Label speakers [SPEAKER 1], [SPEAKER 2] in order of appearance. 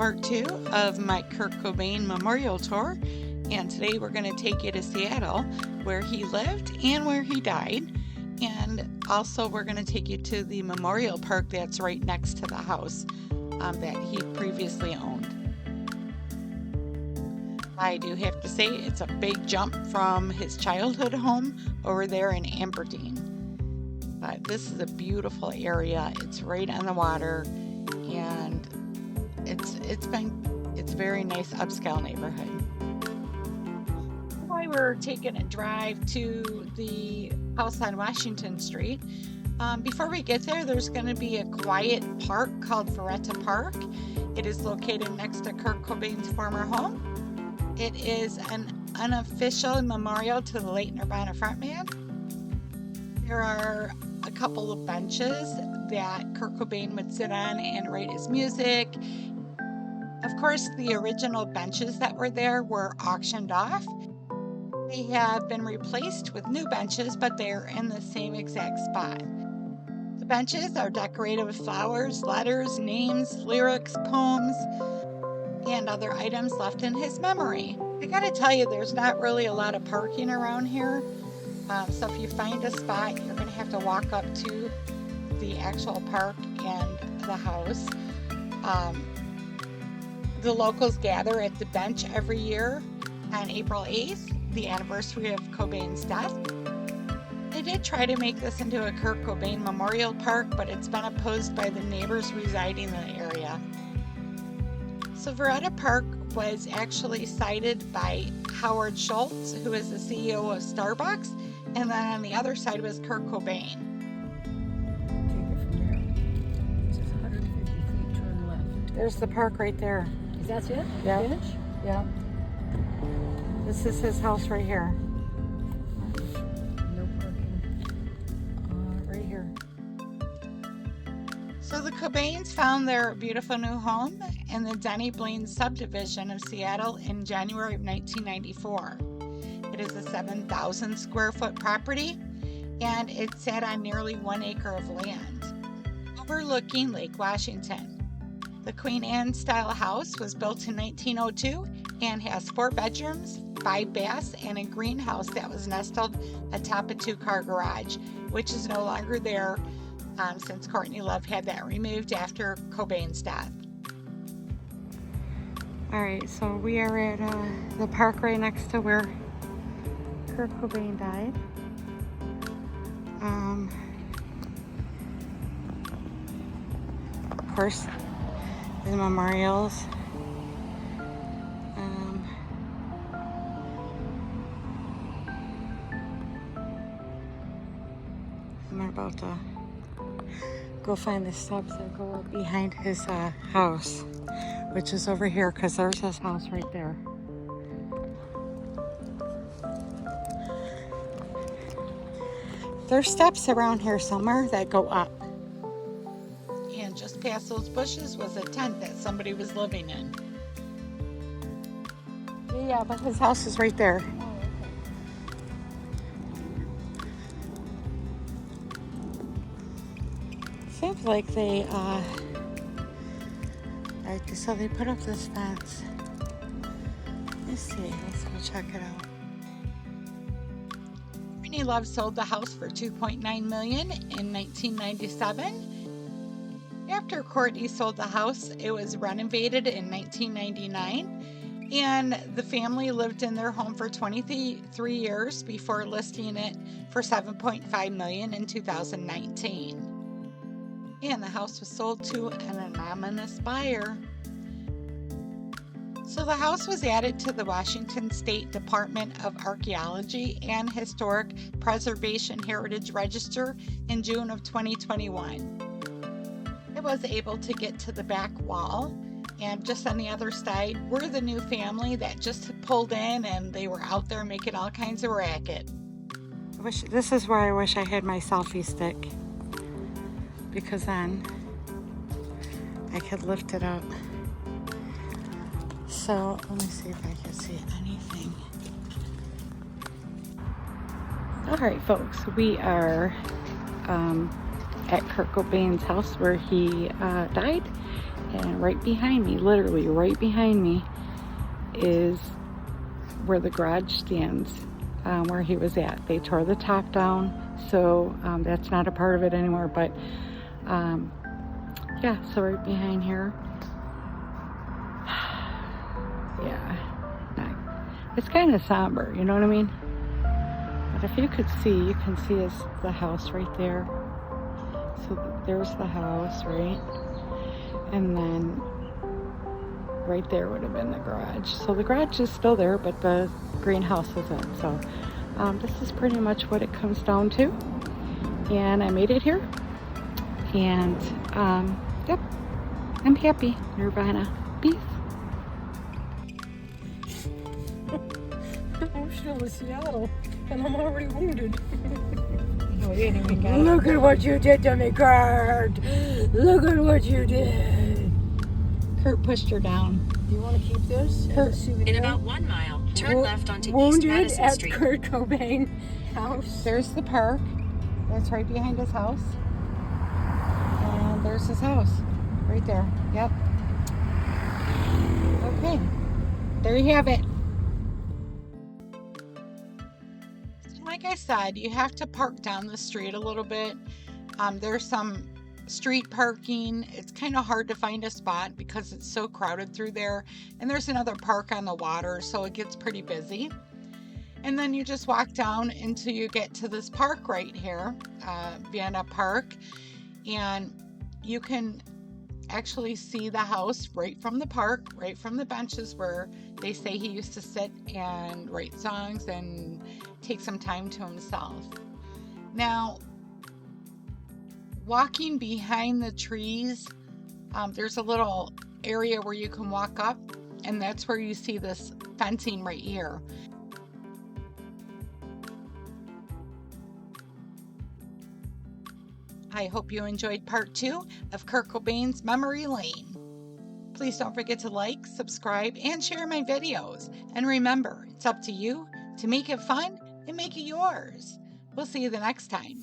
[SPEAKER 1] part 2 of my Kurt Cobain Memorial Tour, and today we're going to take you to Seattle, where he lived and where he died, and also we're going to take you to the memorial park that's right next to the house that he previously owned. I do have to say it's a big jump from his childhood home over there in Aberdeen, but this is a beautiful area. It's right on the water, and it's a very nice upscale neighborhood. Why we're taking a drive to the house on Washington Street. Before we get there, there's going to be a quiet park called Ferretta Park. It is located next to Kurt Cobain's former home. It is an unofficial memorial to the late Nirvana frontman. There are a couple of benches that Kurt Cobain would sit on and write his music. Of course, the original benches that were there were auctioned off. They have been replaced with new benches, but they're in the same exact spot. The benches are decorated with flowers, letters, names, lyrics, poems, and other items left in his memory. I gotta tell you, there's not really a lot of parking around here. So if you find a spot, you're gonna have to walk up to the actual park and the house. The locals gather at the bench every year on April 8th, the anniversary of Cobain's death. They did try to make this into a Kurt Cobain Memorial Park, but it's been opposed by the neighbors residing in the area. So Ferretta Park was actually cited by Howard Schultz, who is the CEO of Starbucks, and then on the other side was Kurt Cobain.
[SPEAKER 2] Take it from there. This is 150 feet, turn left.
[SPEAKER 1] There's the park right there.
[SPEAKER 2] Is that it?
[SPEAKER 1] Yeah.
[SPEAKER 2] Finish?
[SPEAKER 1] Yeah. This is his house right here.
[SPEAKER 2] No parking.
[SPEAKER 1] Right here. So the Cobains found their beautiful new home in the Denny Blaine subdivision of Seattle in January of 1994. It is a 7,000 square foot property, and it sat on nearly 1 acre of land, overlooking Lake Washington. The Queen Anne style house was built in 1902 and has 4 bedrooms, 5 baths, and a greenhouse that was nestled atop a 2-car garage, which is no longer there since Courtney Love had that removed after Cobain's death. Alright, so we are at the park right next to where Kurt Cobain died. Of course, the memorials. I'm about to go find the steps that go up behind his house, which is over here, because there's his house right there. There's steps around here somewhere that go up. And just past those bushes was a tent that somebody was living in. Yeah, but his house is right there. Seems like they, so they put up this fence. Let's see, let's go check it out. Courtney Love sold the house for $2.9 million in 1997. After Courtney sold the house, it was renovated in 1999, and the family lived in their home for 23 years before listing it for $7.5 million in 2019. And the house was sold to an anonymous buyer. So the house was added to the Washington State Department of Archaeology and Historic Preservation Heritage Register in June of 2021. It was able to get to the back wall, and just on the other side were the new family that just pulled in, and they were out there making all kinds of racket. This is where I wish I had my selfie stick, because then I could lift it up. So let me see if I can see anything. All right, folks, we are at Kurt Cobain's house where he died, And right behind me, literally right behind me, is where the garage stands, where he was at. They tore the top down, so that's not a part of it anymore, but yeah, so right behind here. Yeah, it's kind of somber, you know what I mean? But if you could see, you can see the house right there. So there's the house, right? And then right there would have been the garage. So the garage is still there, but the greenhouse isn't. So this is pretty much what it comes down to. And I made it here. And yep, I'm happy. Nirvana. Peace.
[SPEAKER 2] I'm still in Seattle, and I'm already wounded.
[SPEAKER 1] No, you didn't even get
[SPEAKER 2] Look at what you did to me, Kurt! Look at what you did!
[SPEAKER 1] Kurt pushed her down.
[SPEAKER 2] Do you want to keep this as a souvenir?
[SPEAKER 3] In about 1 mile, turn left onto East
[SPEAKER 2] Wounded
[SPEAKER 3] Madison
[SPEAKER 2] at
[SPEAKER 3] Street.
[SPEAKER 2] Kurt Cobain house.
[SPEAKER 1] There's the park. That's right behind his house. And there's his house. Right there. Yep. Okay. There you have it. Like I said, you have to park down the street a little bit. There's some street parking. It's kind of hard to find a spot because it's so crowded through there. And there's another park on the water, so it gets pretty busy. And then you just walk down until you get to this park right here, Vienna Park. And you can actually see the house right from the park, right from the benches where they say he used to sit and write songs and take some time to himself. Now, walking behind the trees, there's a little area where you can walk up, and that's where you see this fencing right here. I hope you enjoyed part 2 of Kurt Cobain's Memory Lane. Please don't forget to like, subscribe, and share my videos. And remember, it's up to you to make it fun and make it yours. We'll see you the next time.